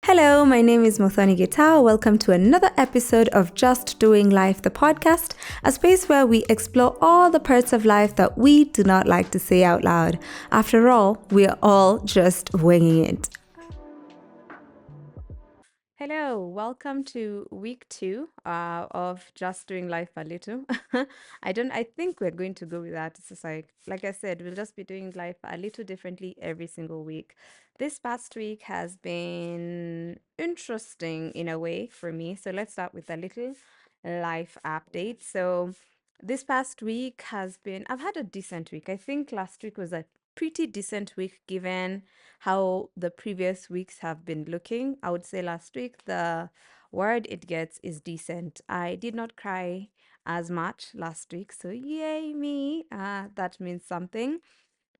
Hello, my name is Muthoni Gitau. Welcome to another episode of Just Doing Life, the podcast, a space where we explore all the parts of life that we do not like to say out loud. After all, we are all just winging it. Hello, welcome to week 2 of Just Doing Life a Little. I think we're going to go with that. It's just like I said, we'll just be doing life a little differently every single week. This past week has been interesting in a way for me. So let's start with a little life update. So this past week I've had a decent week. I think last week was a pretty decent week given how the previous weeks have been looking. I would say last week the word it gets is decent. I did not cry as much last week, so yay me. That means something.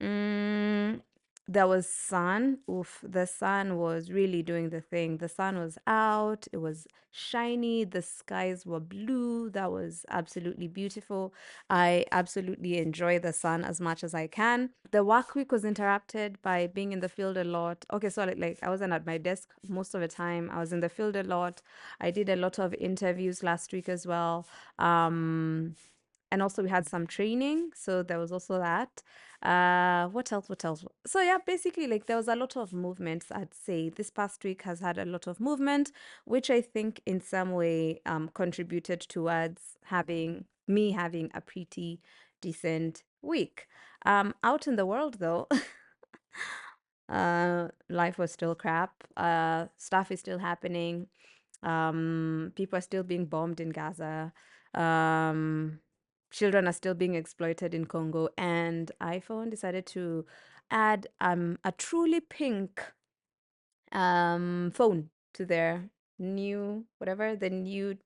Mm, there was sun. Oof, the sun was really doing the thing. The sun was out, it was shiny, the skies were blue. That was absolutely beautiful. I absolutely enjoy the sun as much as I can. The work week was interrupted by being in the field a lot. Okay, so like I wasn't at my desk most of the time. I was in the field a lot. I did a lot of interviews last week as well. And also we had some training, so there was also that. What else? So yeah, basically like there was a lot of movements. I'd say this past week has had a lot of movement, which I think in some way contributed towards having a pretty decent week. Out in the world though, life was still crap. Stuff is still happening. People are still being bombed in Gaza. Um, Children are still being exploited in Congo. And iPhone decided to add a truly pink phone to their new the new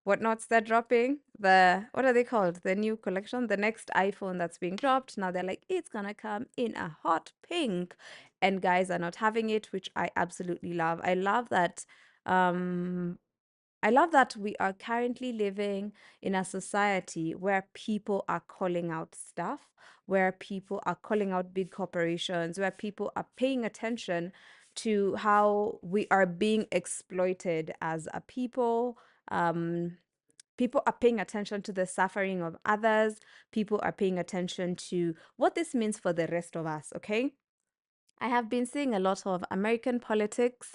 whatnots they're dropping. What are they called? The new collection, the next iPhone that's being dropped. Now they're like, it's gonna come in a hot pink, and guys are not having it, which I absolutely love. I love that we are currently living in a society where people are calling out stuff, where people are calling out big corporations, where people are paying attention to how we are being exploited as a people. People are paying attention to the suffering of others. People are paying attention to what this means for the rest of us, okay? I have been seeing a lot of American politics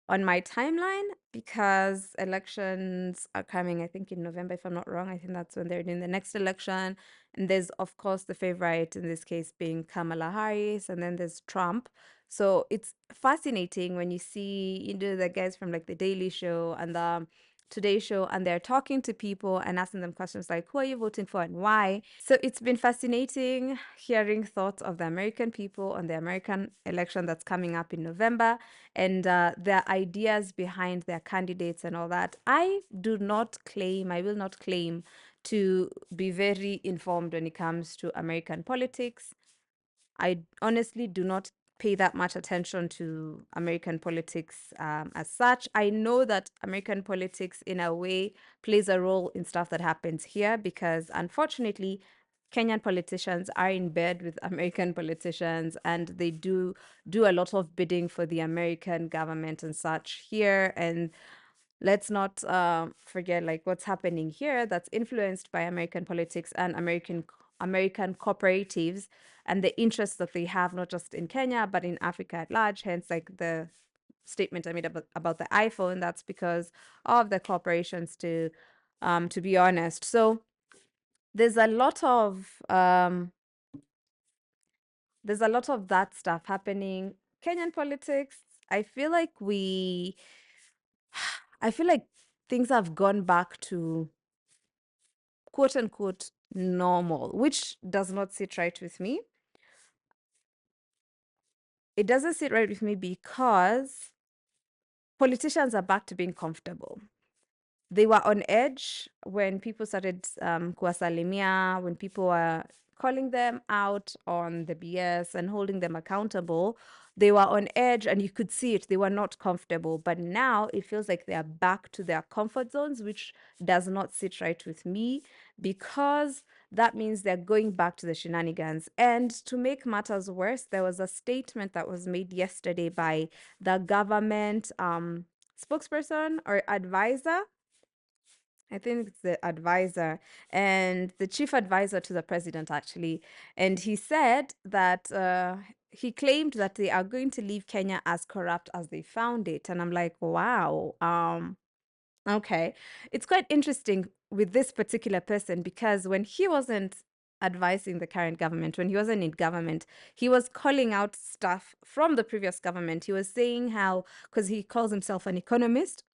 on my timeline because elections are coming, I think in November, if I'm not wrong. I think that's when they're doing the next election. And there's, of course, the favorite in this case being Kamala Harris, and then there's Trump. So it's fascinating when you see, the guys from like the Daily Show and the Today Show, and they're talking to people and asking them questions like, who are you voting for and why? So it's been fascinating hearing thoughts of the American people on the American election that's coming up in November, and their ideas behind their candidates and all that. I will not claim to be very informed when it comes to American politics. I honestly do not pay that much attention to American politics as such. I know that American politics, in a way, plays a role in stuff that happens here because, unfortunately, Kenyan politicians are in bed with American politicians, and they do a lot of bidding for the American government and such here. And let's not forget like what's happening here that's influenced by American politics and American cooperatives and the interests that they have not just in Kenya but in Africa at large. Hence, like the statement I made about the iPhone, that's because of the corporations, to be honest. So there's a lot of that stuff happening. Kenyan politics, I feel like things have gone back to quote unquote normal, which does not sit right with me. It doesn't sit right with me because politicians are back to being comfortable. They were on edge when people started kuwasalimia, when people were calling them out on the BS and holding them accountable. They were on edge and you could see it. They were not comfortable. But now it feels like they are back to their comfort zones, which does not sit right with me because that means they're going back to the shenanigans. And to make matters worse, there was a statement that was made yesterday by the government spokesperson or advisor. I think it's the advisor and the chief advisor to the president, actually. And he said that he claimed that they are going to leave Kenya as corrupt as they found it. And I'm like, wow. Okay. It's quite interesting with this particular person because when he wasn't advising the current government, when he wasn't in government, he was calling out stuff from the previous government. He was saying how, because he calls himself an economist,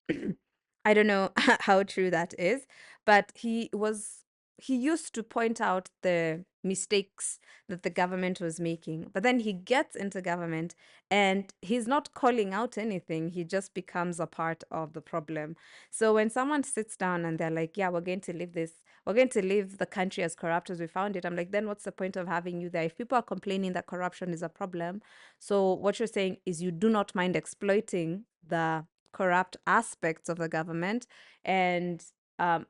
I don't know how true that is, but he used to point out the mistakes that the government was making. But then he gets into government and he's not calling out anything. He just becomes a part of the problem. So when someone sits down and they're like, yeah, we're going to leave this, we're going to leave the country as corrupt as we found it. I'm like, then what's the point of having you there? If people are complaining that corruption is a problem, so what you're saying is you do not mind exploiting the corrupt aspects of the government and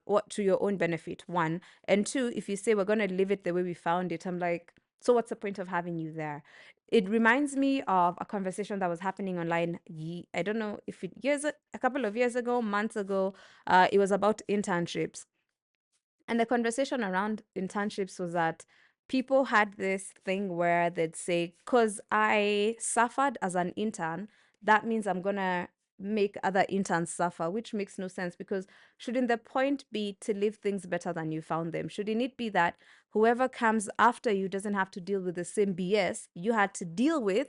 what to your own benefit, one. And two, if you say we're going to leave it the way we found it, I'm like, so what's the point of having you there? It reminds me of a conversation that was happening online. I don't know if it a couple of years ago, months ago. It was about internships. And the conversation around internships was that people had this thing where they'd say, because I suffered as an intern, that means I'm going to make other interns suffer, which makes no sense because shouldn't the point be to leave things better than you found them? Shouldn't it be that whoever comes after you doesn't have to deal with the same BS you had to deal with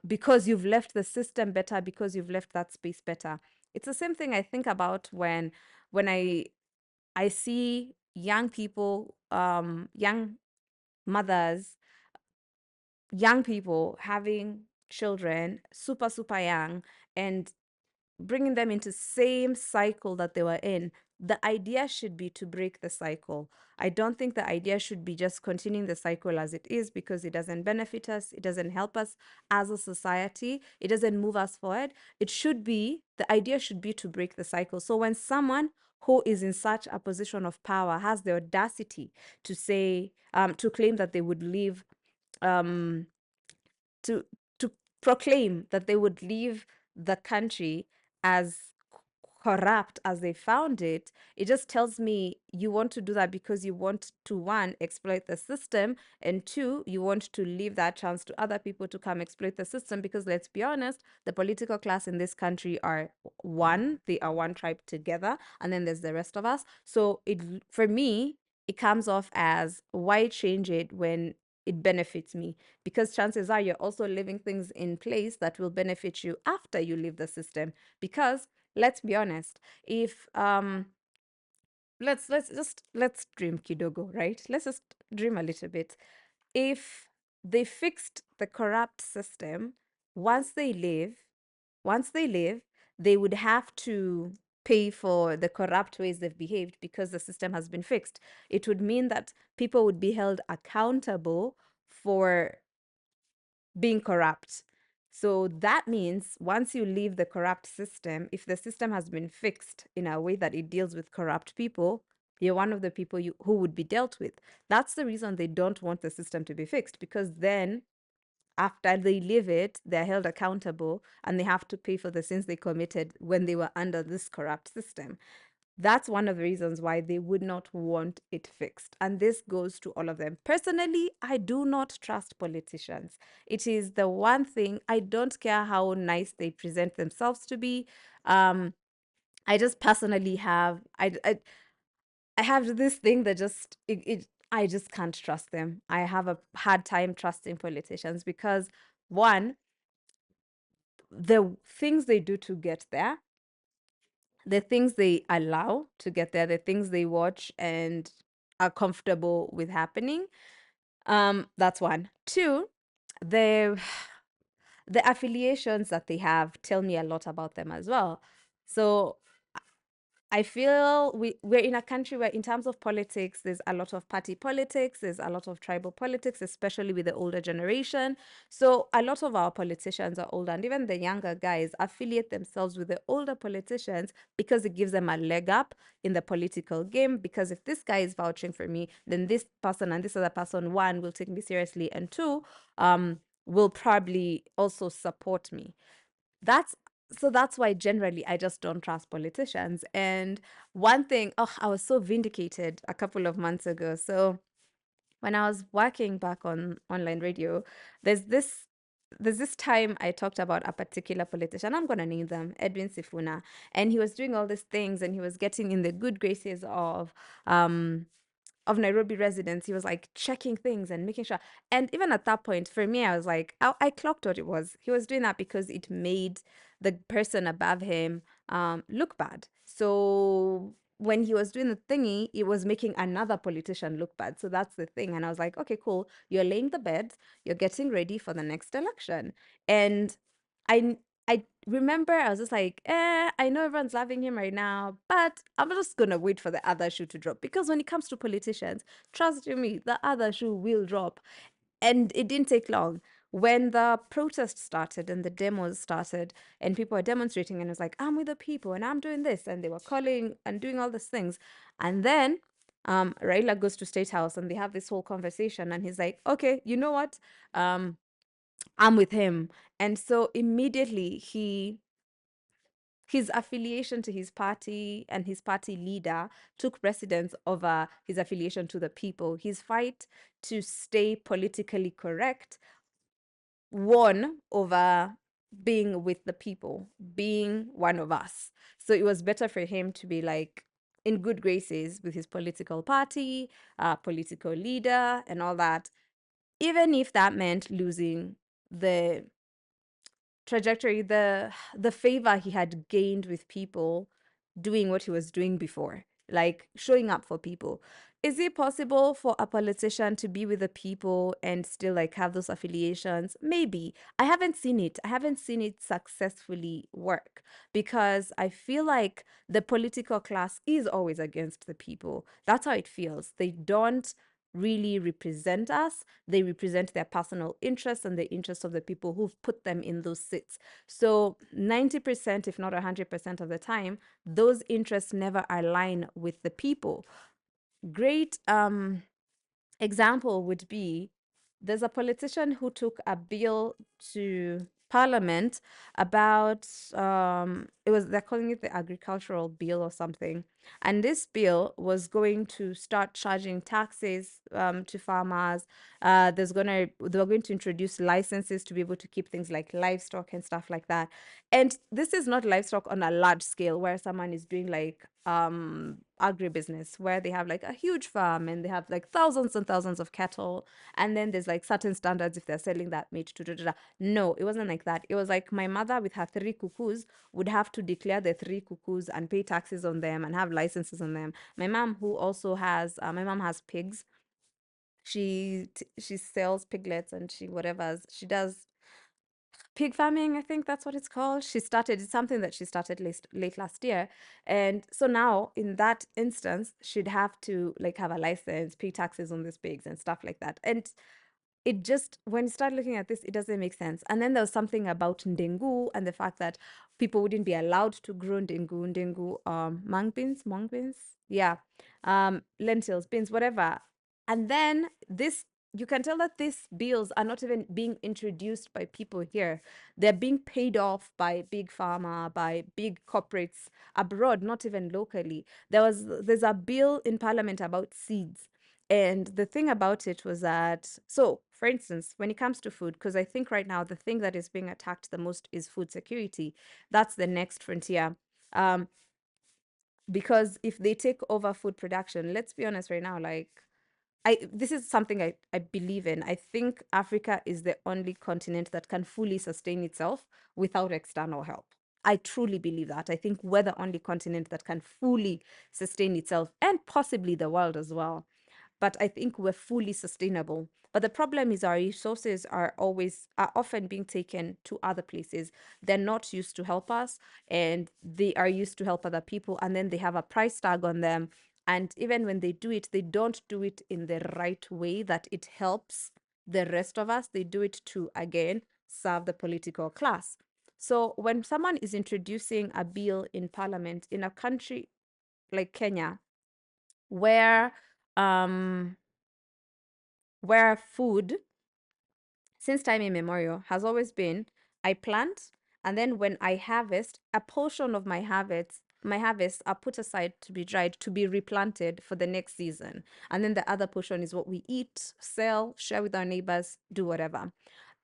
because you've left the system better, because you've left that space better? It's the same thing I think about when I see young people, young mothers, young people having children super, super young and bringing them into same cycle that they were in. The idea should be to break the cycle. I don't think the idea should be just continuing the cycle as it is because it doesn't benefit us. It doesn't help us as a society. It doesn't move us forward. The idea should be to break the cycle. So when someone who is in such a position of power has the audacity to say, to claim that they would leave, um, to to proclaim that they would leave the country as corrupt as they found it, it just tells me you want to do that because you want to, one, exploit the system, and two, you want to leave that chance to other people to come exploit the system. Because let's be honest, the political class in this country are they are one tribe together, and then there's the rest of us. So for me, it comes off as, why change it when it benefits me? Because chances are you're also leaving things in place that will benefit you after you leave the system. Because let's be honest, if let's dream kidogo, right? Let's just dream a little bit. If they fixed the corrupt system, once they leave, once they leave, they would have to pay for the corrupt ways they've behaved because the system has been fixed. It would mean that people would be held accountable for being corrupt. So that means once you leave the corrupt system, if the system has been fixed in a way that it deals with corrupt people, you're one of the people who would be dealt with. That's the reason they don't want the system to be fixed, because then after they leave it, they're held accountable and they have to pay for the sins they committed when they were under this corrupt system. That's one of the reasons why they would not want it fixed. And this goes to all of them. Personally, I do not trust politicians. It is the one thing, I don't care how nice they present themselves to be. I just personally have, I have this thing that I just can't trust them. I have a hard time trusting politicians because, one, the things they do to get there, the things they allow to get there, the things they watch and are comfortable with happening. That's one. Two, the the affiliations that they have tell me a lot about them as well. So I feel we're in a country where, in terms of politics, there's a lot of party politics, there's a lot of tribal politics, especially with the older generation. So a lot of our politicians are older, and even the younger guys affiliate themselves with the older politicians because it gives them a leg up in the political game. Because if this guy is vouching for me, then this person and this other person, one, will take me seriously, and two, will probably also support me. That's so that's why generally I just don't trust politicians. And one thing, oh, I was so vindicated a couple of months ago. So when I was working back on online radio, there's this there's this time I talked about a particular politician. I'm gonna name them, Edwin Sifuna, and he was doing all these things, and he was getting in the good graces um of Nairobi residents. He was like checking things and making sure. And even at that point, for me, I was like, I clocked what it was. He was doing that because it made the person above him look bad. So when he was doing the thingy, it was making another politician look bad. So that's the thing. And I was like, okay, cool. You're laying the bed. You're getting ready for the next election. And I I remember I was just like, I know everyone's loving him right now, but I'm just gonna wait for the other shoe to drop. Because when it comes to politicians, trust you me, the other shoe will drop. And it didn't take long. When the protests started and the demos started and people were demonstrating, and it was like, I'm with the people and I'm doing this, and they were calling and doing all these things. And then Raila goes to State House and they have this whole conversation, and he's like, okay, you know what? Um, I'm with him. And so immediately his affiliation to his party and his party leader took precedence over his affiliation to the people. His fight to stay politically correct won over being with the people, being one of us. So it was better for him to be like in good graces with his political party, political leader, and all that, even if that meant losing the trajectory, the favor he had gained with people doing what he was doing before, like showing up for people. Is it possible for a politician to be with the people and still like have those affiliations? Maybe. I haven't seen it. I haven't seen it successfully work, because I feel like the political class is always against the people. That's how it feels. They don't really represent us. They represent their personal interests and the interests of the people who've put them in those seats. So 90%, if not 100% of the time, those interests never align with the people. Great example would be, there's a politician who took a bill to parliament about it was, they're calling it the agricultural bill or something, and this bill was going to start charging taxes to farmers. They were going to introduce licenses to be able to keep things like livestock and stuff like that. And this is not livestock on a large scale where someone is doing like agribusiness, where they have like a huge farm and they have like thousands and thousands of cattle, and then there's like certain standards if they're selling that meat to no, it wasn't like that. It was like my mother with her 3 cuckoos would have to declare the 3 cuckoos and pay taxes on them and have licenses on them. My mom, who also has my mom has pigs. She sells piglets, and she does pig farming, I think that's what it's called. It's something that she started late last year. And so now in that instance, she'd have to like have a license, pay taxes on these pigs and stuff like that. And it just, when you start looking at this, it doesn't make sense. And then there was something about ndengu and the fact that people wouldn't be allowed to grow ndengu, mung beans, yeah, lentils, beans, whatever. And then you can tell that these bills are not even being introduced by people here. They're being paid off by big pharma, by big corporates abroad, not even locally. There's a bill in parliament about seeds. And the thing about it was that, so for instance, when it comes to food, because I think right now the thing that is being attacked the most is food security. That's the next frontier. Um, because if they take over food production, let's be honest right now, like this is something I believe in. I think Africa is the only continent that can fully sustain itself without external help. I truly believe that. I think we're the only continent that can fully sustain itself, and possibly the world as well. But I think we're fully sustainable But the problem is our resources are often being taken to other places. They're not used to help us, and they are used to help other people, and then they have a price tag on them. And even when they do it, they don't do it in the right way that it helps the rest of us. They do it to, again, serve the political class. So when someone is introducing a bill in parliament in a country like Kenya, where um where food, since time immemorial, has always been, I plant, and then when I harvest, a portion of my harvests are put aside to be dried, to be replanted for the next season. And then the other portion is what we eat, sell, share with our neighbors, do whatever.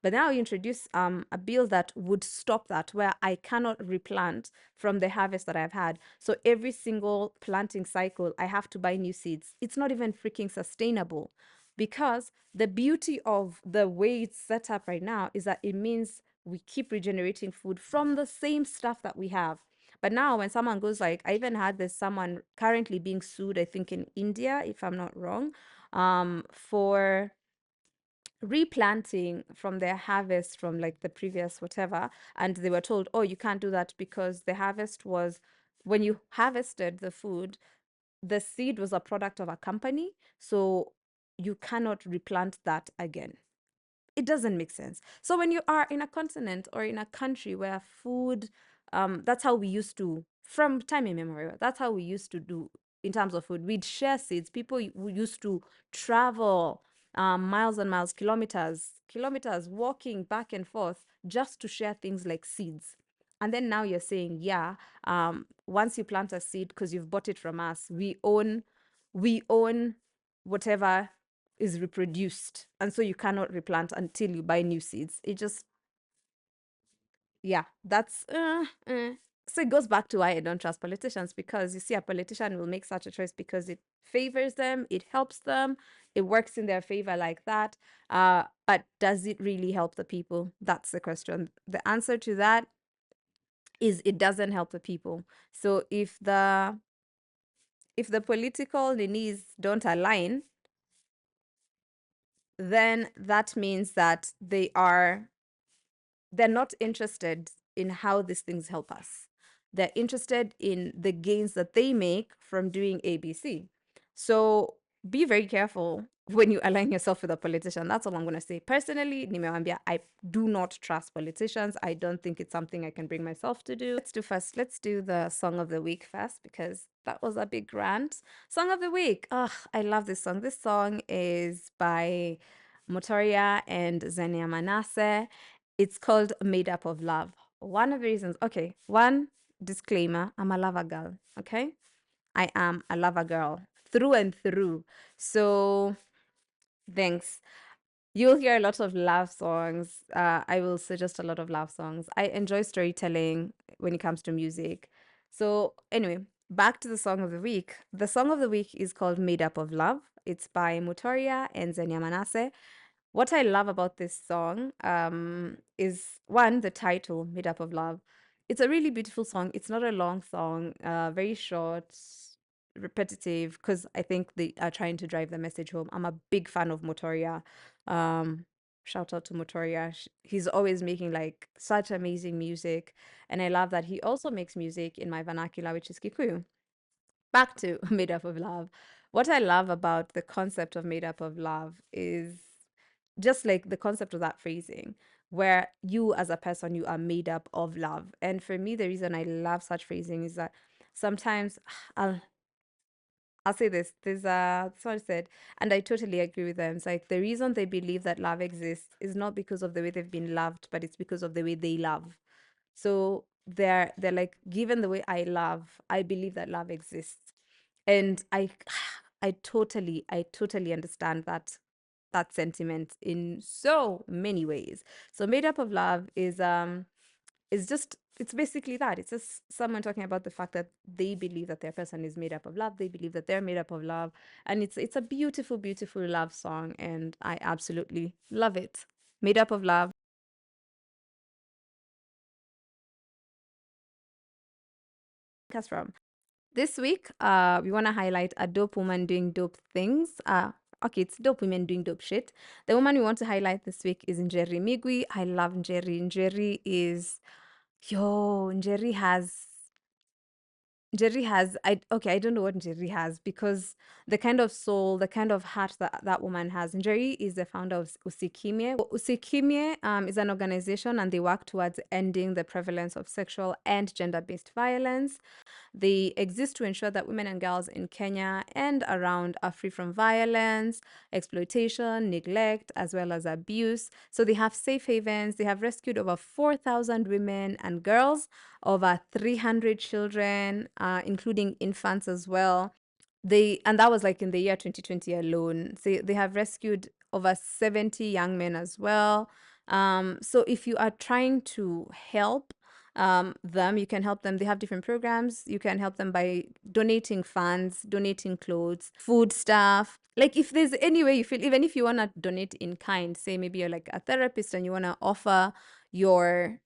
But now you introduce a bill that would stop that, where I cannot replant from the harvest that I've had. So every single planting cycle, I have to buy new seeds. It's not even freaking sustainable, because the beauty of the way it's set up right now is that it means we keep regenerating food from the same stuff that we have. But now when someone goes, like, I even had this someone currently being sued, I think in India, if I'm not wrong, for replanting from their harvest from like the previous whatever, and they were told, oh, you can't do that because the harvest was, when you harvested the food, the seed was a product of a company, so you cannot replant that again. It doesn't make sense. So when you are in a continent or in a country where food, that's how we used to, from time immemorial, that's how we used to do in terms of food. We'd share seeds. People used to travel miles and miles, kilometers, walking back and forth just to share things like seeds. And then now you're saying, yeah, once you plant a seed, because you've bought it from us, we own whatever is reproduced, and so you cannot replant until you buy new seeds. It just, yeah, that's so it goes back to why I don't trust politicians, because you see, a politician will make such a choice because it favors them, it helps them, it works in their favor like that. But does it really help the people? That's the question. The answer to that is it doesn't help the people. So if the political needs don't align, then that means that they're not interested in how these things help us. They're interested in the gains that they make from doing ABC. So be very careful when you align yourself with a politician. That's all I'm going to say. Personally, nimewambia, I do not trust politicians. I don't think it's something I can bring myself to do. Let's do the song of the week first, because that was a big rant. Song of the week. Oh, I love this song. This song is by Motoria and Zenia Manasseh. It's called Made Up of Love. One of the reasons, okay, one disclaimer, I'm a lover girl, okay? I am a lover girl through and through. So, thanks. You'll hear a lot of love songs. I will suggest a lot of love songs. I enjoy storytelling when it comes to music. So, anyway, back to the song of the week. The song of the week is called Made Up of Love. It's by Motoria and Zenia Manasseh. What I love about this song is, one, the title, Made Up of Love. It's a really beautiful song. It's not a long song, very short, repetitive, because I think they are trying to drive the message home. I'm a big fan of Motoria. Um, Shout out to Motoria. He's always making like such amazing music. And I love that he also makes music in my vernacular, which is Kikuyu. Back to Made Up of Love. What I love about the concept of Made Up of Love is just like the concept of that phrasing, where you as a person, you are made up of love. And for me, the reason I love such phrasing is that sometimes I'll I'll say this. Someone said, and I totally agree with them. It's like the reason they believe that love exists is not because of the way they've been loved, but it's because of the way they love. So they're like, given the way I love, I believe that love exists. And I totally understand that sentiment in so many ways. So Made Up of Love is just, it's basically that. It's just someone talking about the fact that they believe that their person is made up of love. They believe that they're made up of love. And it's a beautiful, beautiful love song, and I absolutely love it. Made Up of Love. From this week, we want to highlight a dope woman doing dope things. okay, it's dope women doing dope shit. The woman we want to highlight this week is NJERI MIGWI. I love NJERI. NJERI is, yo, I don't know what NJERI has, because the kind of soul, the kind of heart that that woman has. NJERI is the founder of Usikimye. Usikimye is an organization, and they work towards ending the prevalence of sexual and gender-based violence. They exist to ensure that women and girls in Kenya and around are free from violence, exploitation, neglect, as well as abuse. So they have safe havens. They have rescued over 4,000 women and girls, over 300 children, including infants as well. And that was like in the year 2020 alone. So they have rescued over 70 young men as well. So if you are trying to help them, you can help them. They have different programs. You can help them by donating funds, donating clothes, food stuff. Like if there's any way you feel, even if you want to donate in kind, say maybe you're like a therapist and you want to offer your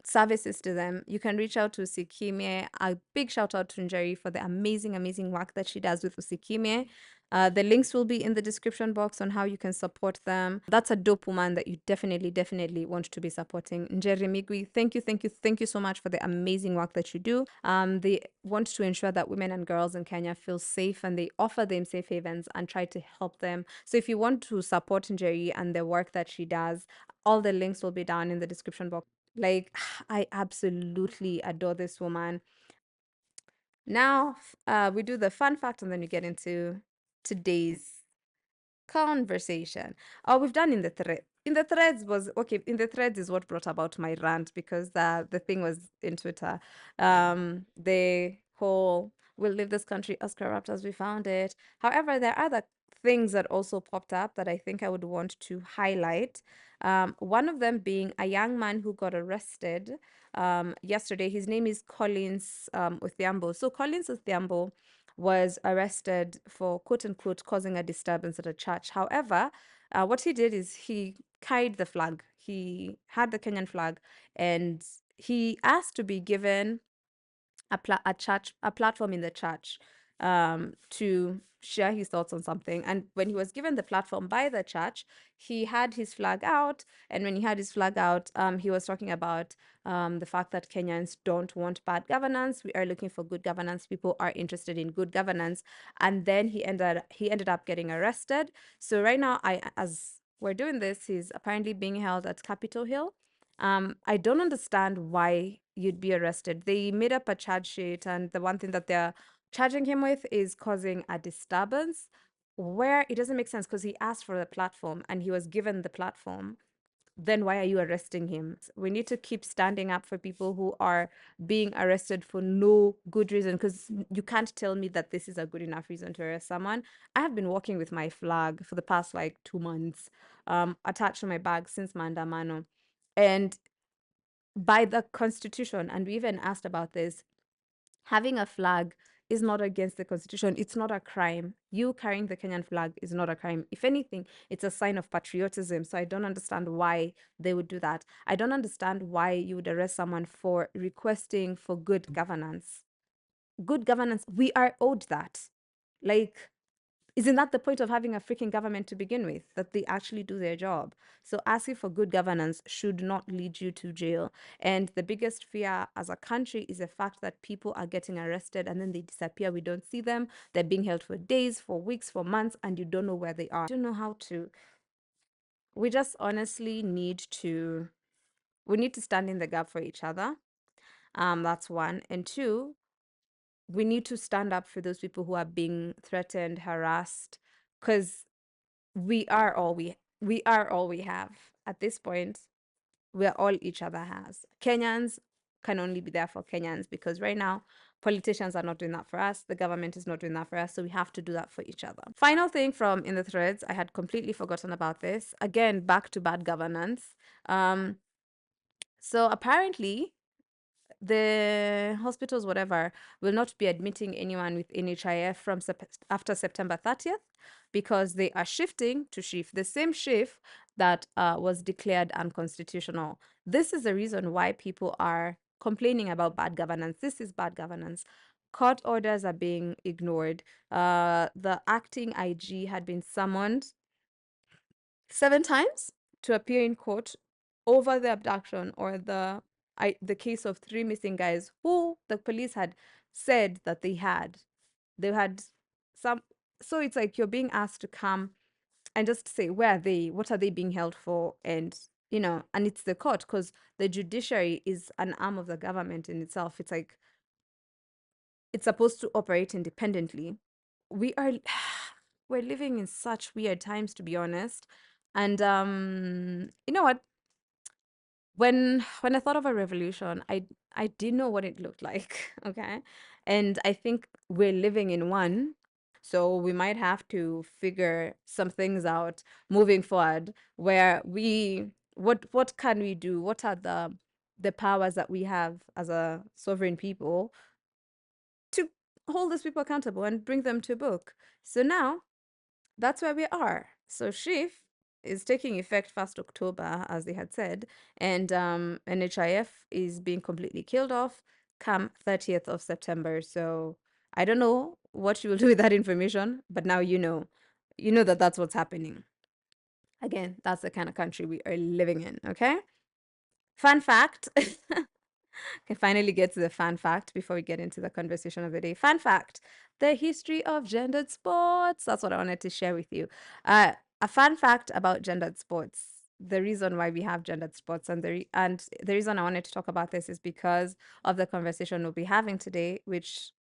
services to them, you can reach out to Usikimye. A big shout out to NJERI for the amazing, amazing work that she does with Usikimye. The links will be in the description box on how you can support them. That's a dope woman that you definitely, definitely want to be supporting. NJERI MIGWI, thank you, thank you, thank you so much for the amazing work that you do. They want to ensure that women and girls in Kenya feel safe, and they offer them safe havens and try to help them. So if you want to support NJERI and the work that she does, all the links will be down in the description box. Like, I absolutely adore this woman. Now, we do the fun fact, and then we get into today's conversation. Oh, we've done in the thread. In the threads was okay. In the threads is what brought about my rant, because the thing was in Twitter. The whole "we'll leave this country as corrupt as we found it." However, there are other things that also popped up that I think I would want to highlight. One of them being a young man who got arrested yesterday. His name is Collins Othiambo. So Collins Othiambo was arrested for quote unquote causing a disturbance at a church. However, what he did is he carried the flag. He had the Kenyan flag, and he asked to be given a platform in the church to share his thoughts on something. And when he was given the platform by the church, he had his flag out. And when he had his flag out, he was talking about the fact that Kenyans don't want bad governance. We are looking for good governance. People are interested in good governance. And then he ended up getting arrested. So right now, as we're doing this, he's apparently being held at Capitol Hill. I don't understand why you'd be arrested. They made up a charge sheet, and the one thing that they're charging him with is causing a disturbance, where it doesn't make sense because he asked for the platform and he was given the platform. Then why are you arresting him? We need to keep standing up for people who are being arrested for no good reason, because you can't tell me that this is a good enough reason to arrest someone. I have been walking with my flag for the past like 2 months, attached to my bag since Mandamano. And by the constitution, and we even asked about this, having a flag is not against the constitution. It's not a crime. You carrying the Kenyan flag is not a crime. If anything, it's a sign of patriotism. So I don't understand why they would do that. I don't understand why you would arrest someone for requesting for good governance. Good governance, we are owed that. Like, isn't that the point of having a freaking government to begin with? That they actually do their job. So asking for good governance should not lead you to jail. And the biggest fear as a country is the fact that people are getting arrested and then they disappear. We don't see them. They're being held for days, for weeks, for months, and you don't know where they are. You don't know how to. We just honestly we need to stand in the gap for each other. That's one. And two, we need to stand up for those people who are being threatened, harassed, because we are all we have at this point. We're all each other has. Kenyans can only be there for Kenyans, because right now politicians are not doing that for us. The government is not doing that for us. So we have to do that for each other. Final thing from in the threads, I had completely forgotten about this. Again, back to bad governance. So apparently the hospitals, whatever, will not be admitting anyone with NHIF from after September 30th, because they are shifting to shift the same shift that was declared unconstitutional. This is the reason why people are complaining about bad governance. This is bad governance. Court orders are being ignored. The acting IG had been summoned 7 times to appear in court over the abduction or the case of 3 missing guys who the police had said that they had some. So it's like you're being asked to come and just say, where are they? What are they being held for? And and it's the court, because the judiciary is an arm of the government in itself. It's like it's supposed to operate independently. We are we're living in such weird times, to be honest. And you know what? When I thought of a revolution, I didn't know what it looked like. Okay. And I think we're living in one. So we might have to figure some things out moving forward, where what can we do? What are the powers that we have as a sovereign people to hold these people accountable and bring them to book? So now that's where we are. So shift is taking effect 1st October, as they had said, and NHIF is being completely killed off come 30th of September. So I don't know what you will do with that information, but now you know that that's what's happening. Again, that's the kind of country we are living in. Okay. Fun fact. Can finally get to the fun fact before we get into the conversation of the day. Fun fact: the history of gendered sports. That's what I wanted to share with you. A fun fact about gendered sports. The reason why we have gendered sports, and the reason I wanted to talk about this is because of the conversation we'll be having today, which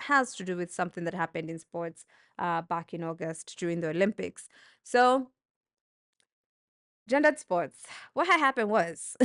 has to do with something that happened in sports back in August during the Olympics. So, gendered sports. What had happened was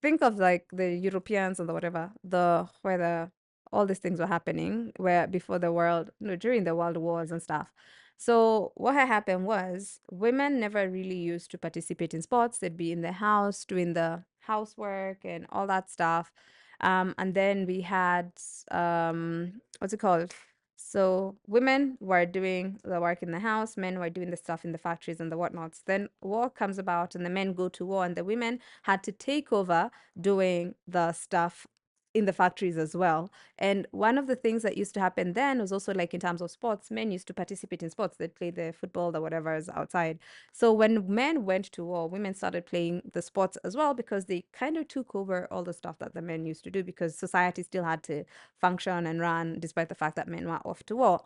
think of like the Europeans and the whatever, the where the all these things were happening, where before the world, no, during the world wars and stuff. So what had happened was women never really used to participate in sports. They'd be in the house doing the housework and all that stuff. And then we had what's it called? So women were doing the work in the house, men were doing the stuff in the factories and the whatnots. Then war comes about and the men go to war, and the women had to take over doing the stuff in the factories as well. And one of the things that used to happen then was also like in terms of sports, men used to participate in sports. They'd play the football, the whatever is outside. So when men went to war, women started playing the sports as well, because they kind of took over all the stuff that the men used to do, because society still had to function and run despite the fact that men were off to war.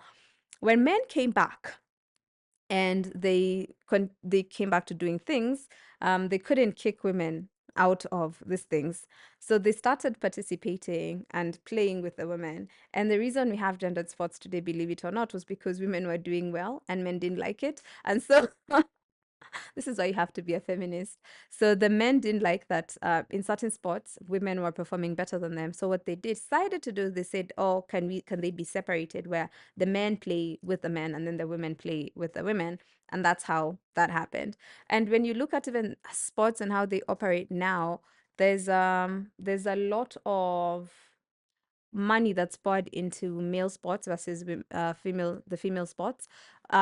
When men came back, and they came back to doing things, they couldn't kick women out of these things. So they started participating and playing with the women. And the reason we have gendered sports today, believe it or not, was because women were doing well and men didn't like it. And so this is why you have to be a feminist. So the men didn't like that in certain sports, women were performing better than them. So what they decided to do, they said, oh, can they be separated, where the men play with the men and then the women play with the women? And that's how that happened. And when you look at even sports and how they operate now, there's a lot of money that's poured into male sports versus female sports.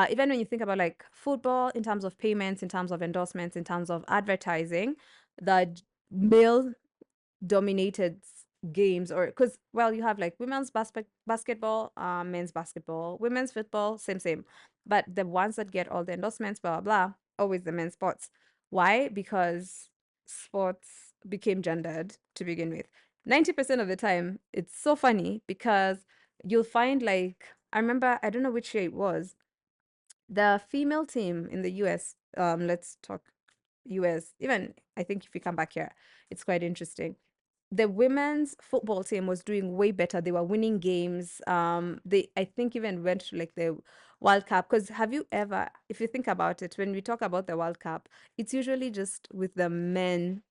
Even when you think about like football, in terms of payments, in terms of endorsements, in terms of advertising, the male dominated games, or because, well, you have like women's basketball, men's basketball, women's football, same, but the ones that get all the endorsements, blah blah blah, always the men's sports. Why? Because sports became gendered to begin with. 90% of the time, it's so funny because you'll find, like, I remember, I don't know which year it was, the female team in the US, let's talk US, even I think if you come back here, it's quite interesting. The women's football team was doing way better. They were winning games. They, I think, even went to like the World Cup. Because have you ever, if you think about it, when we talk about the World Cup, it's usually just with the men.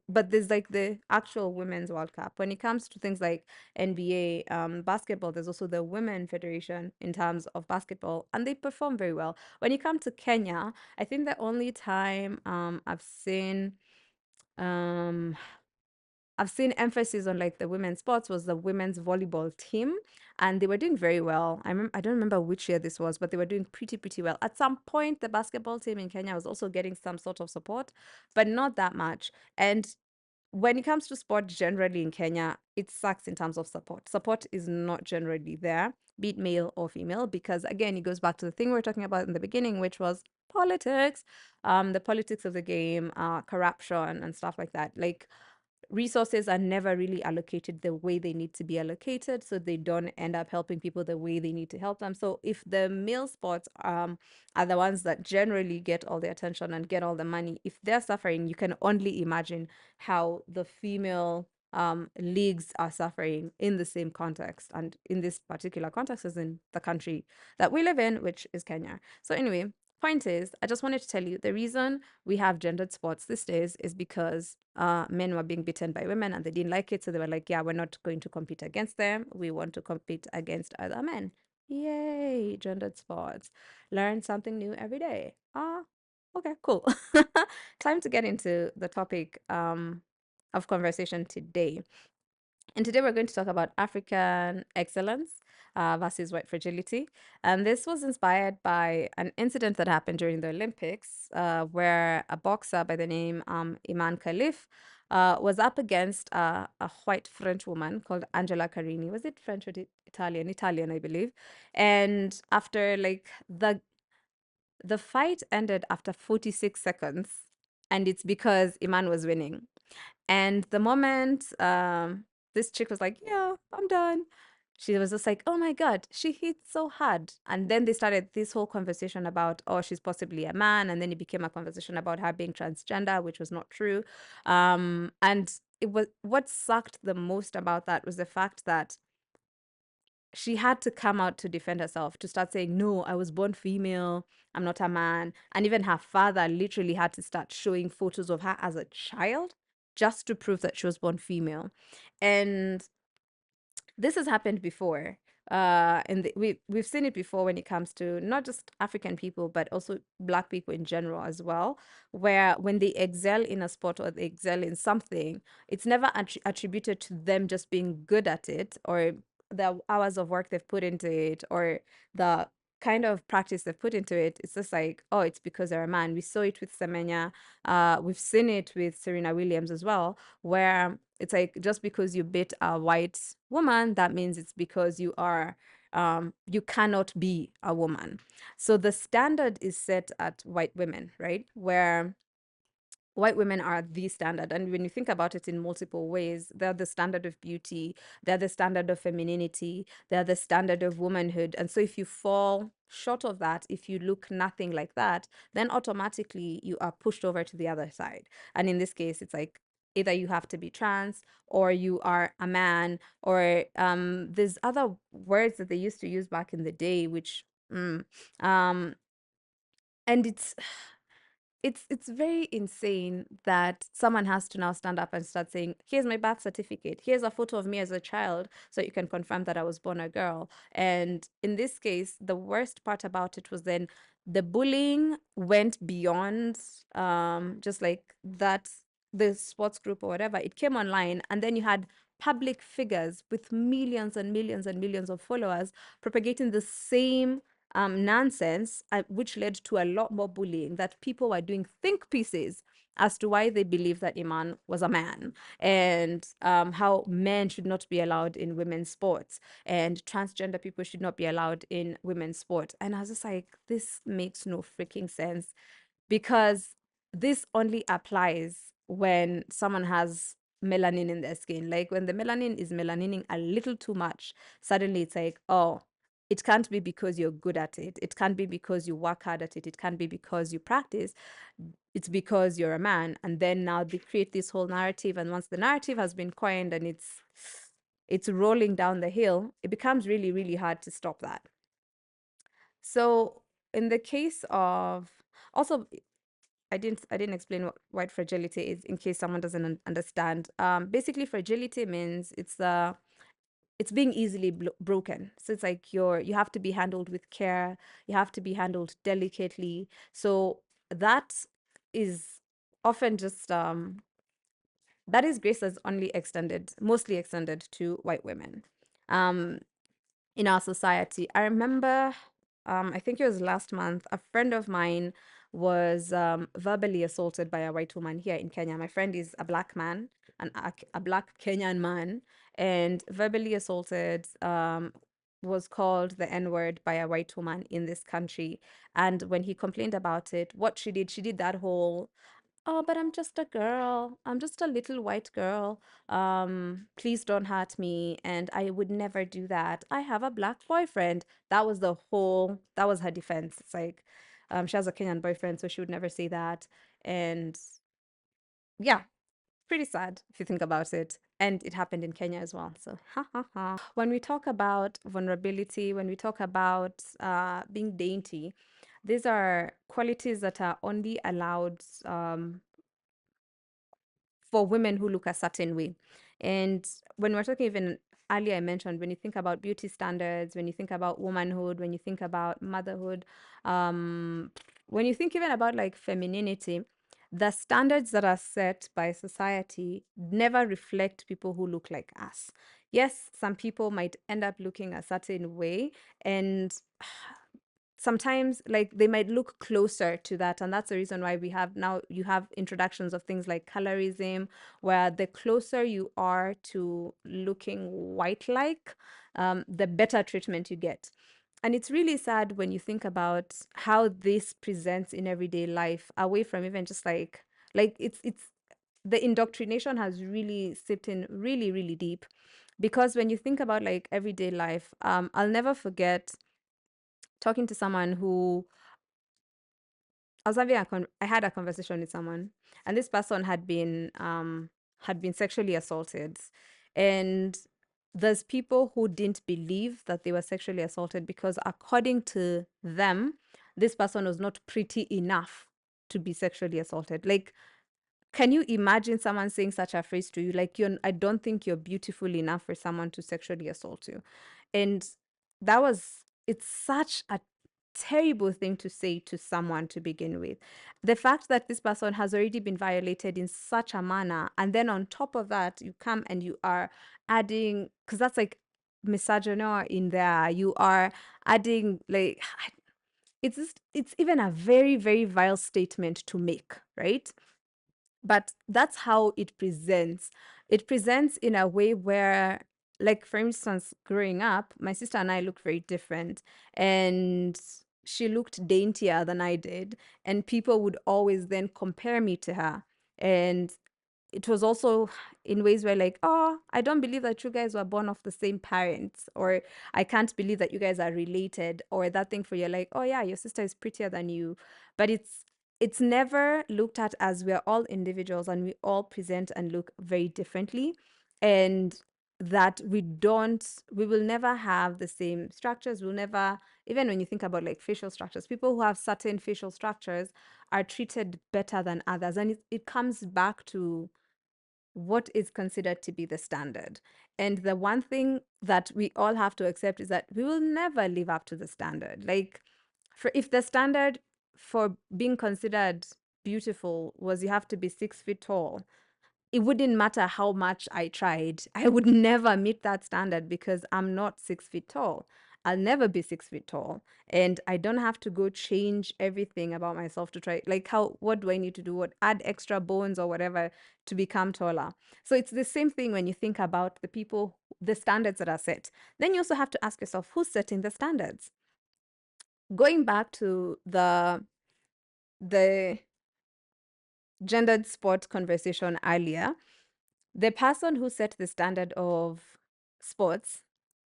But there's like the actual women's World Cup. When it comes to things like NBA, basketball, there's also the Women Federation in terms of basketball, and they perform very well. When you come to Kenya, I think the only time um I've seen emphasis on like the women's sports was the women's volleyball team, and they were doing very well. I don't remember which year this was, but they were doing pretty well. At some point, the basketball team in Kenya was also getting some sort of support, but not that much. And when it comes to sport generally in Kenya, it sucks in terms of support. Support is not generally there, be it male or female, because again, it goes back to the thing we were talking about in the beginning, which was politics, the politics of the game, corruption and stuff like that. Like, resources are never really allocated the way they need to be allocated, so they don't end up helping people the way they need to help them. So if the male sports are the ones that generally get all the attention and get all the money, if they're suffering, you can only imagine how the female leagues are suffering in the same context, and in this particular context is in the country that we live in, which is Kenya. So anyway, point is, I just wanted to tell you the reason we have gendered sports these days is because men were being beaten by women and they didn't like it. So they were like, yeah, we're not going to compete against them. We want to compete against other men. Yay, gendered sports. Learn something new every day. Okay, cool. Time to get into the topic of conversation today. And today we're going to talk about African excellence versus white fragility. And this was inspired by an incident that happened during the Olympics, where a boxer by the name Imane Khalif was up against a white French woman called Angela Carini. Was it French or Italian? Italian, I believe. And after like the fight ended after 46 seconds, and it's because Iman was winning. And the moment this chick was like, yeah, I'm done, she was just like, oh my God, she hit so hard. And then they started this whole conversation about, oh, she's possibly a man. And then it became a conversation about her being transgender, which was not true. And it was, what sucked the most about that was the fact that she had to come out to defend herself, to start saying, no, I was born female, I'm not a man. And even her father literally had to start showing photos of her as a child just to prove that she was born female. And this has happened before. And we've seen it before when it comes to not just African people, but also Black people in general as well, where when they excel in a sport or they excel in something, it's never attributed to them just being good at it, or the hours of work they've put into it, or the kind of practice they've put into it. It's just like, oh, it's because they're a man. We saw it with Semenya. We've seen it with Serena Williams as well, where it's like, just because you beat a white woman, that means it's because you are you cannot be a woman. So the standard is set at white women, right? Where white women are the standard. And when you think about it in multiple ways, they're the standard of beauty, they're the standard of femininity, they're the standard of womanhood. And so if you fall short of that, if you look nothing like that, then automatically you are pushed over to the other side. And in this case, it's like, either you have to be trans, or you are a man, or there's other words that they used to use back in the day, which um and it's very insane that someone has to now stand up and start saying, here's my birth certificate, here's a photo of me as a child, so you can confirm that I was born a girl. And in this case, the worst part about it was then the bullying went beyond just like that, the sports group or whatever. It came online, and then you had public figures with millions and millions and millions of followers propagating the same nonsense, which led to a lot more bullying, that people were doing think pieces as to why they believe that Iman was a man, and how men should not be allowed in women's sports, and transgender people should not be allowed in women's sports. And I was just like, this makes no freaking sense, because this only applies when someone has melanin in their skin. Like, when the melanin is melanining a little too much, suddenly it's like, oh, it can't be because you're good at it. It can't be because you work hard at it. It can't be because you practice. It's because you're a man. And then now they create this whole narrative. And once the narrative has been coined and it's rolling down the hill, it becomes really, really hard to stop that. So in the case of, also, I didn't explain what white fragility is, in case someone doesn't understand. Basically, fragility means it's being easily broken. So it's like you have to be handled with care, you have to be handled delicately. So that is often just that is grace that's only extended, mostly extended to white women in our society. I remember, I think it was last month, a friend of mine was verbally assaulted by a white woman here in Kenya. My friend is a black man, a black Kenyan man, and verbally assaulted, was called the N-word by a white woman in this country. And when he complained about it, what she did that whole, oh, but I'm just a girl. I'm just a little white girl. Please don't hurt me. And I would never do that. I have a black boyfriend. That was her defense. It's like, she has a Kenyan boyfriend, so she would never say that. And yeah, pretty sad if you think about it. And it happened in Kenya as well. So, ha ha ha. When we talk about vulnerability, when we talk about being dainty, these are qualities that are only allowed for women who look a certain way. And when we're talking, even earlier, I mentioned when you think about beauty standards, when you think about womanhood, when you think about motherhood, um, when you think even about like femininity, the standards that are set by society never reflect people who look like us. Yes, some people might end up looking a certain way, and sometimes like they might look closer to that, and that's the reason why we have now, you have introductions of things like colorism, where the closer you are to looking white like, the better treatment you get. And it's really sad when you think about how this presents in everyday life, away from even just like it's the indoctrination has really sipped in really really deep. Because when you think about like everyday life, I'll never forget talking to someone who I was having I had a conversation with someone, and this person had been sexually assaulted, and there's people who didn't believe that they were sexually assaulted because according to them, this person was not pretty enough to be sexually assaulted. Like, can you imagine someone saying such a phrase to you? Like, I don't think you're beautiful enough for someone to sexually assault you. And it's such a terrible thing to say to someone to begin with. The fact that this person has already been violated in such a manner, and then on top of that, you come and you are adding, because that's like misogyny in there. You are adding like, it's even a very, very vile statement to make, right? But that's how it presents. It presents in a way where, like, for instance, growing up, my sister and I looked very different, and she looked daintier than I did, and people would always then compare me to her. And it was also in ways where like, oh, I don't believe that you guys were born of the same parents, or I can't believe that you guys are related, or that thing for you, like, oh yeah, your sister is prettier than you. But it's never looked at as we're all individuals and we all present and look very differently, and that we will never have the same structures. We'll never, even when you think about like facial structures, people who have certain facial structures are treated better than others. And it comes back to what is considered to be the standard. And the one thing that we all have to accept is that we will never live up to the standard. Like, for if the standard for being considered beautiful was you have to be 6 feet tall, it wouldn't matter how much I tried. I would never meet that standard because I'm not 6 feet tall. I'll never be 6 feet tall. And I don't have to go change everything about myself to try. Like, what do I need to do? What, add extra bones or whatever to become taller? So it's the same thing when you think about the people, the standards that are set. Then you also have to ask yourself, who's setting the standards? Going back to the gendered sport conversation earlier, the person who set the standard of sports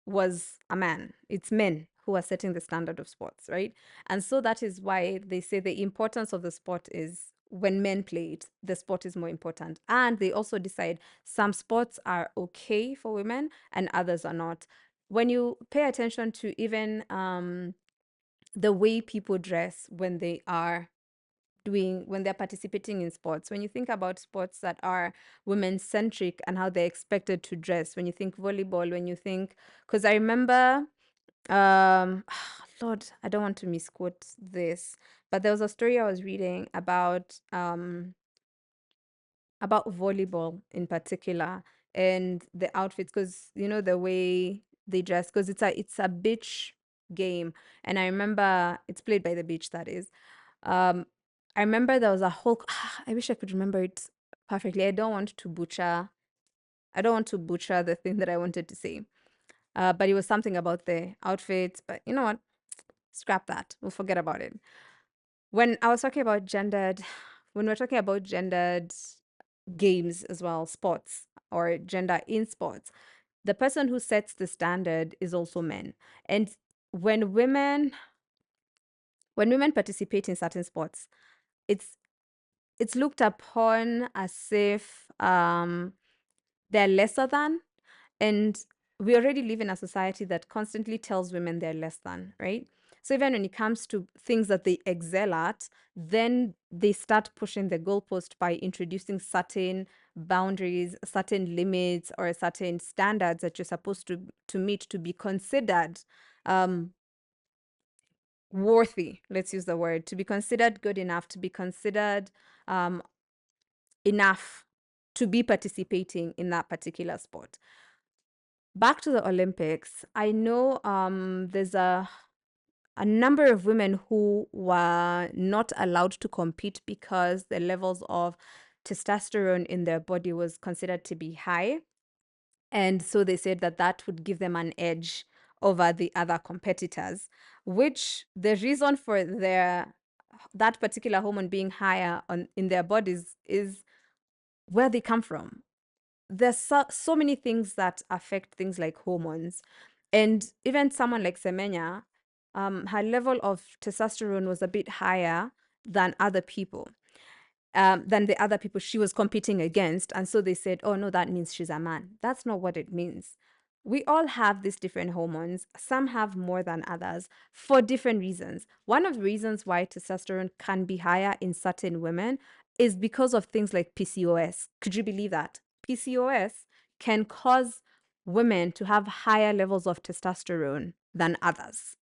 was a man. It's men who are setting the standard of sports, right? And so that is why they say the importance of the sport is when men play it, the sport is more important. And they also decide some sports are okay for women and others are not. When you pay attention to even the way people dress when they're participating in sports, when you think about sports that are women centric and how they're expected to dress, when you think volleyball, when you think, because I remember, Lord, I don't want to misquote this, but there was a story I was reading about volleyball in particular, and the outfits, because you know the way they dress, because it's a beach game, and I remember it's played by the beach, that is. I remember there was a whole, I wish I could remember it perfectly. I don't want to butcher the thing that I wanted to say. But it was something about the outfits. But you know what? Scrap that. We'll forget about it. When I was talking about gendered, when we're talking about gendered games as well, sports or gender in sports, the person who sets the standard is also men. And when women when women participate in certain sports, it's it's looked upon as if they're lesser than. And we already live in a society that constantly tells women they're less than, right? So even when it comes to things that they excel at, then they start pushing the goalpost by introducing certain boundaries, certain limits, or certain standards that you're supposed to meet to be considered um, worthy. Let's use the word, to be considered good enough, to be considered um, enough to be participating in that particular sport. Back to the Olympics, I know there's a number of women who were not allowed to compete because the levels of testosterone in their body was considered to be high. And so they said that that would give them an edge over the other competitors, which the reason for that particular hormone being higher in their bodies is where they come from. There's so many things that affect things like hormones. And even someone like Semenya, her level of testosterone was a bit higher than other people, than the other people she was competing against. And so they said, oh, no, that means she's a man. That's not what it means. We all have these different hormones. Some have more than others for different reasons. One of the reasons why testosterone can be higher in certain women is because of things like PCOS. Could you believe that? PCOS can cause women to have higher levels of testosterone than others.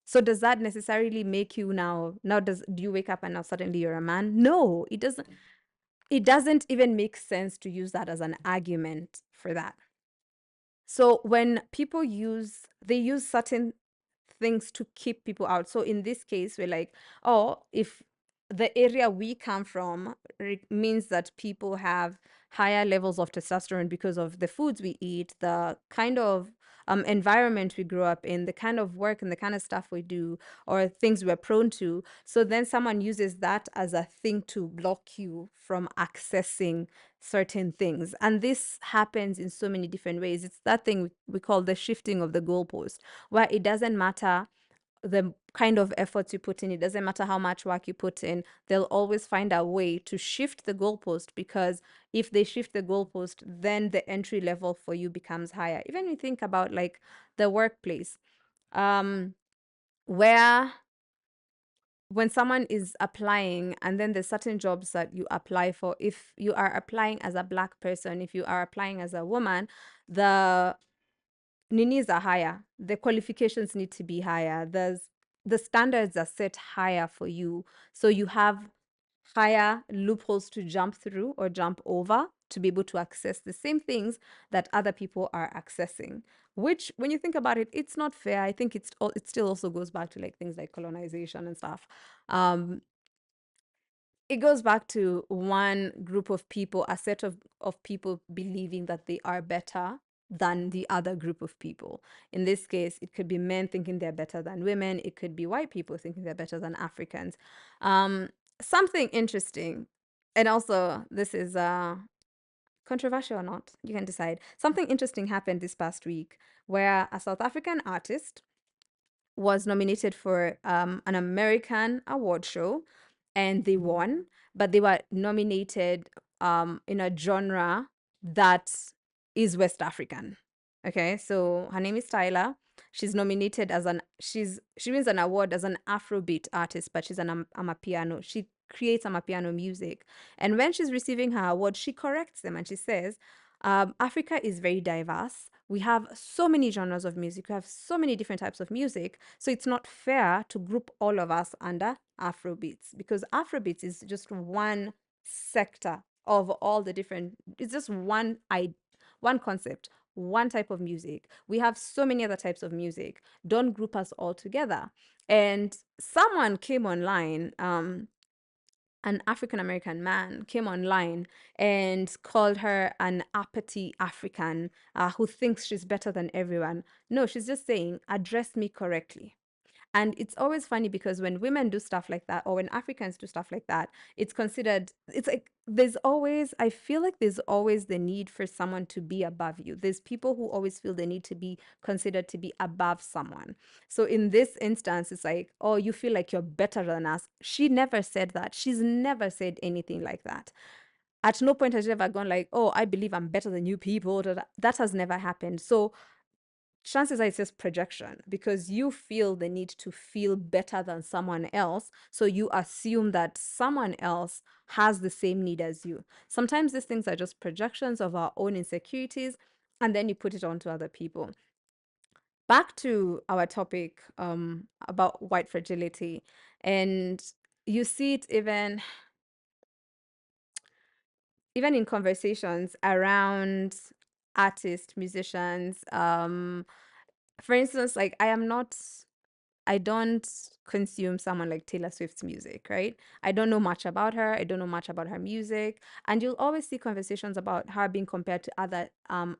So does that necessarily make you now do you wake up and now suddenly you're a man? No, it doesn't even make sense to use that as an argument for that. So when people they use certain things to keep people out. So in this case, we're like, oh, if the area we come from means that people have higher levels of testosterone because of the foods we eat, the kind of environment we grew up in, the kind of work and the kind of stuff we do, or things we're prone to. So then someone uses that as a thing to block you from accessing certain things. And this happens in so many different ways. It's that thing we call the shifting of the goalpost, where it doesn't matter the kind of efforts you put in, it doesn't matter how much work you put in, they'll always find a way to shift the goalpost, because if they shift the goalpost, then the entry level for you becomes higher. Even when you think about like the workplace, where when someone is applying and then there's certain jobs that you apply for, if you are applying as a Black person, if you are applying as a woman, the ninis are higher. The qualifications need to be higher. The standards are set higher for you. So you have higher loopholes to jump through or jump over to be able to access the same things that other people are accessing. Which, when you think about it, it's not fair. I think it still also goes back to like things like colonization and stuff. It goes back to one group of people, a set of people believing that they are better than the other group of people. In this case, it could be men thinking they're better than women. It could be white people thinking they're better than Africans. Something interesting, and also this is controversial or not, you can decide. Something interesting happened this past week where a South African artist was nominated for an American award show, and they won, but they were nominated in a genre that is West African. Okay, so her name is Tyla. She's nominated as she wins an award as an Afrobeat artist, but she's an amapiano. She creates amapiano music, and when she's receiving her award, she corrects them and she says, Africa is very diverse. We have so many genres of music. We have so many different types of music. So it's not fair to group all of us under Afrobeats, because Afrobeats is just one sector of all the different, it's just one concept, one type of music. We have so many other types of music. Don't group us all together. And someone came online, an African American man came online and called her an uppity African who thinks she's better than everyone. No, she's just saying, address me correctly. And it's always funny because when women do stuff like that, or when Africans do stuff like that, it's considered, it's like there's always, I feel like there's always the need for someone to be above you. There's people who always feel the need to be considered to be above someone. So in this instance, it's like, oh, you feel like you're better than us. She never said that. She's never said anything like that. At no point has she ever gone like, oh, I believe I'm better than you people. That has never happened. So chances are it's just projection because you feel the need to feel better than someone else. So you assume that someone else has the same need as you. Sometimes these things are just projections of our own insecurities, and then you put it onto other people. Back to our topic about white fragility. And you see it even in conversations around artists, musicians. For instance, like I don't consume someone like Taylor Swift's music, right? I don't know much about her. I don't know much about her music. And you'll always see conversations about her being compared to other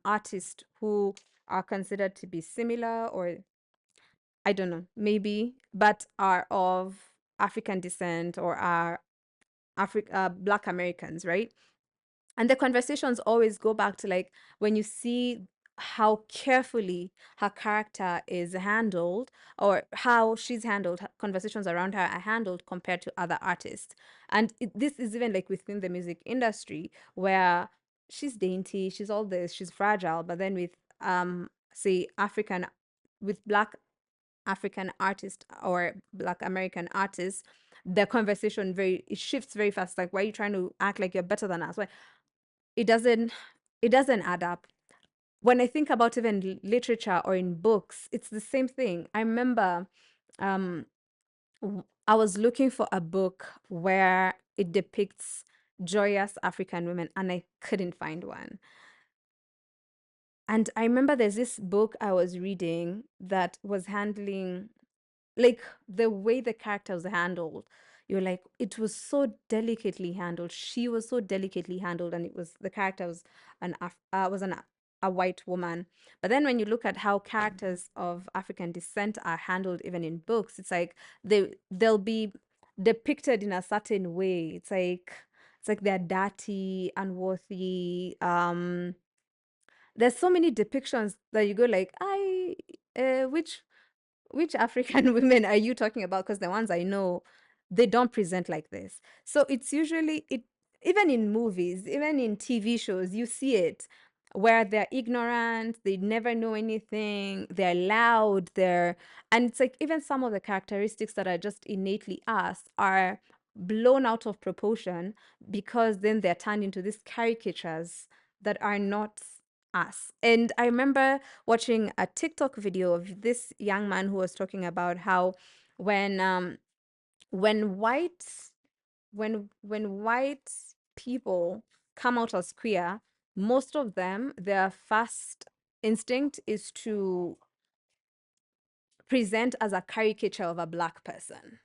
artists who are considered to be similar, or I don't know, maybe, but are of African descent or are Black Americans, right? And the conversations always go back to like when you see how carefully her character is handled or how she's handled, conversations around her are handled compared to other artists. And this is even like within the music industry where she's dainty, she's all this, she's fragile, but then with say with Black African artists or Black American artists, the conversation it shifts very fast. Like, why are you trying to act like you're better than us? Why? it doesn't it doesn't add up. When I think about even literature or in books, it's the same thing. I remember um I was looking for a book where it depicts joyous African women and I couldn't find one. And I remember there's this book I was reading that was handling like the way the character was handled. You're like, it was so delicately handled. She was so delicately handled, and it was the character was a white woman. But then when you look at how characters of African descent are handled, even in books, it's like they'll be depicted in a certain way. It's like they're dirty, unworthy. There's so many depictions that you go like, which African women are you talking about? Because the ones I know, they don't present like this. So it's usually even in movies, even in TV shows, you see it where they're ignorant, they never know anything, they're loud, and it's like even some of the characteristics that are just innately us are blown out of proportion because then they're turned into these caricatures that are not us. And I remember watching a TikTok video of this young man who was talking about how when when white when white people come out as queer, most of them, their first instinct is to present as a caricature of a Black person.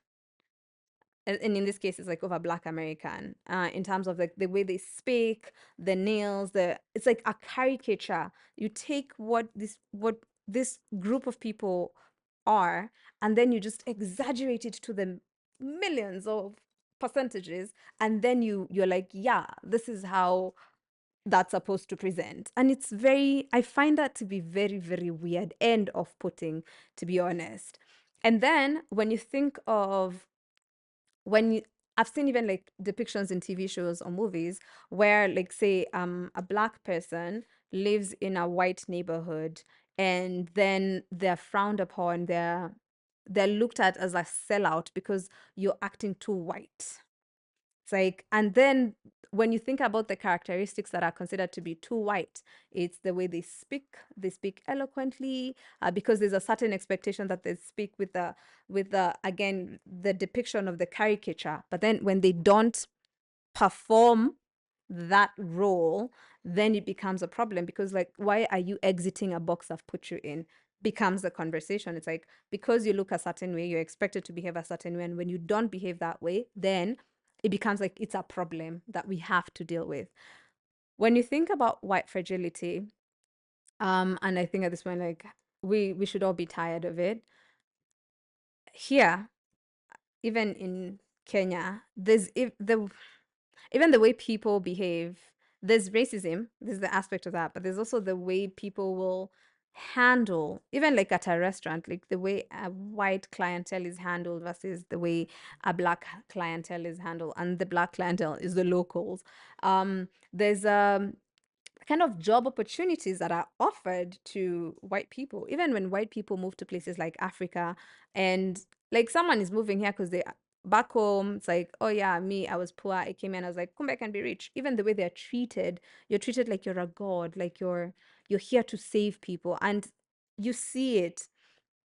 And in this case, it's like of a Black American, in terms of like the way they speak, the nails, it's like a caricature. You take what this group of people are, and then you just exaggerate it to the millions of percentages, and then you're like, yeah, this is how that's supposed to present. And I find that to be very, very weird and off-putting, to be honest. And then when you think of when you I've seen even like depictions in TV shows or movies where like say a Black person lives in a white neighborhood and then they're frowned upon, they're looked at as a sellout because you're acting too white. It's like, and then when you think about the characteristics that are considered to be too white, it's the way they speak eloquently, because there's a certain expectation that they speak with the again, the depiction of the caricature. But then when they don't perform that role, then it becomes a problem because like, why are you exiting a box I've put you in? Becomes the conversation. It's like, because you look a certain way, you're expected to behave a certain way. And when you don't behave that way, then it becomes like it's a problem that we have to deal with. When you think about white fragility, and I think at this point, like we should all be tired of it. Here, even in Kenya, there's even the way people behave. There's racism, there's the aspect of that, but there's also the way people will handle, even like at a restaurant, like the way a white clientele is handled versus the way a black clientele is handled, and the black clientele is the locals. There's kind of job opportunities that are offered to white people, even when white people move to places like Africa, and like someone is moving here because they back home, it's like, oh yeah, me, I was poor, I came in, I was like, come back and be rich. Even the way they're treated, you're treated like you're a god, like you're here to save people, and you see it.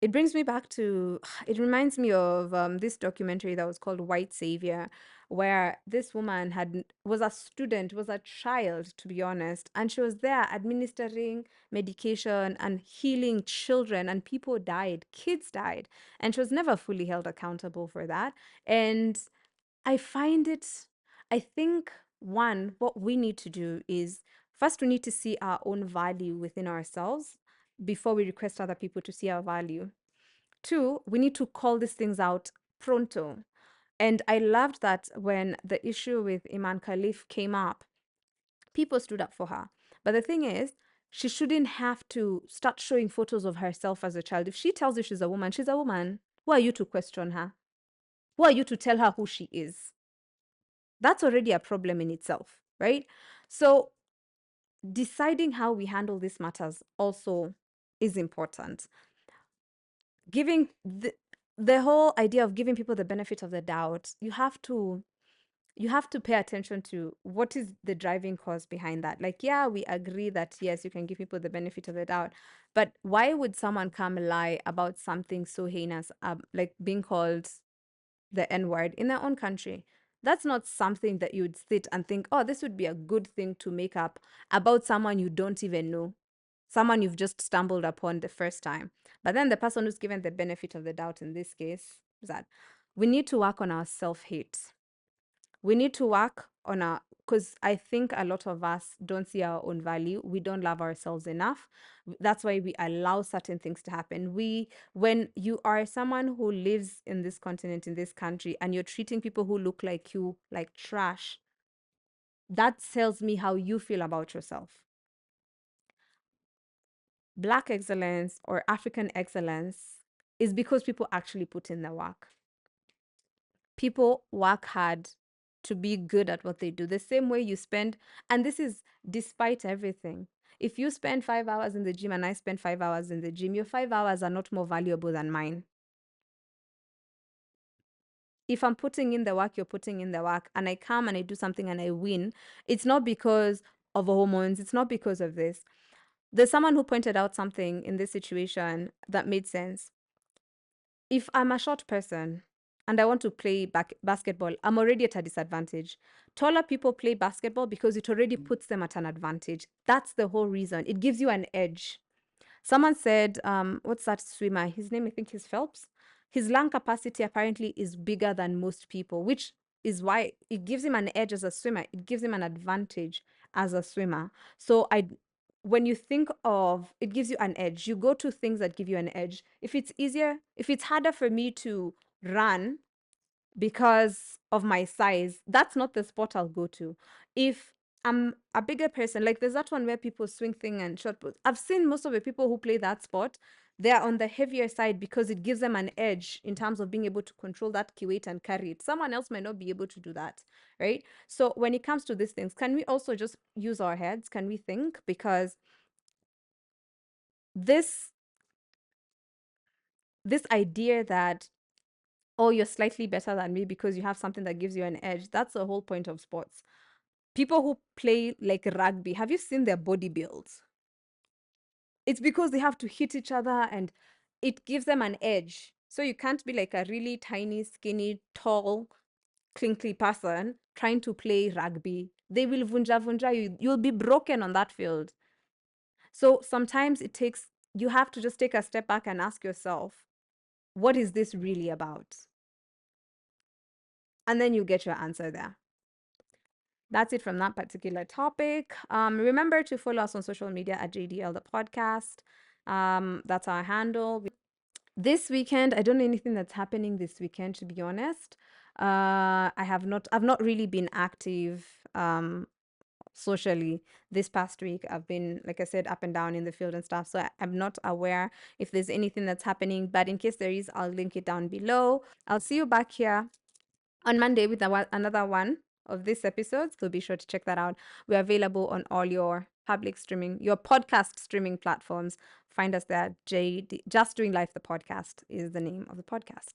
It brings me back to, it reminds me of this documentary that was called White Savior, where this woman was a student, was a child, to be honest, and she was there administering medication and healing children, and people died, kids died, and she was never fully held accountable for that. And I find it, I think, one, what we need to do is first we need to see our own value within ourselves before we request other people to see our value. Two, we need to call these things out pronto. And I loved that when the issue with Iman Khalif came up, people stood up for her. But the thing is, she shouldn't have to start showing photos of herself as a child. If she tells you she's a woman, she's a woman. Who are you to question her? Who are you to tell her who she is? That's already a problem in itself, right? So deciding how we handle these matters also is important. Giving the whole idea of giving people the benefit of the doubt, you have to pay attention to what is the driving cause behind that. Like, yeah, we agree that yes, you can give people the benefit of the doubt, but why would someone come lie about something so heinous, like being called the N-word in their own country? That's not something that you would sit and think, oh, this would be a good thing to make up about someone you don't even know, someone you've just stumbled upon the first time. But then the person who's given the benefit of the doubt in this case is that we need to work on our self-hate. We need to work on our, because I think a lot of us don't see our own value. We don't love ourselves enough. That's why we allow certain things to happen. When you are someone who lives in this continent, in this country, and you're treating people who look like you like trash, that tells me how you feel about yourself. Black excellence or African excellence is because people actually put in the work. People work hard to be good at what they do. The same way you spend, and this is despite everything. If you spend 5 hours in the gym and I spend 5 hours in the gym, your 5 hours are not more valuable than mine. If I'm putting in the work, you're putting in the work, and I come and I do something and I win, it's not because of hormones, it's not because of this. There's someone who pointed out something in this situation that made sense. If I'm a short person and I want to play basketball, I'm already at a disadvantage. Taller people play basketball because it already puts them at an advantage. That's the whole reason. It gives you an edge. Someone said, what's that swimmer? His name, I think, is Phelps. His lung capacity apparently is bigger than most people, which is why it gives him an edge as a swimmer. It gives him an advantage as a swimmer. So when you think of, it gives you an edge, you go to things that give you an edge. If it's easier, if it's harder for me to run because of my size, that's not the sport I'll go to. If I'm a bigger person, like there's that one where people swing thing and shot put. I've seen most of the people who play that sport, they're on the heavier side because it gives them an edge in terms of being able to control that key weight and carry it. Someone else might not be able to do that, right? So when it comes to these things, can we also just use our heads? Can we think? Because this this idea that, oh, you're slightly better than me because you have something that gives you an edge, that's the whole point of sports. People who play like rugby, have you seen their body builds? It's because they have to hit each other and it gives them an edge. So you can't be like a really tiny, skinny, tall, clinkly person trying to play rugby. They will vunja vunja you. You'll be broken on that field. So sometimes you have to just take a step back and ask yourself, what is this really about? and then you get your answer there. That's it from that particular topic. Remember to follow us on social media at JDL the podcast. That's our handle. This weekend, I don't know anything that's happening this weekend, to be honest. I've not really been active socially this past week. I've been, like I said, up and down in the field and stuff, so I'm not aware if there's anything that's happening, but in case there is, I'll link it down below. I'll see you back here on Monday with another one of these episodes, so be sure to check that out. We're available on all your your podcast streaming platforms. Find us there. Just Doing Life, the podcast is the name of the podcast.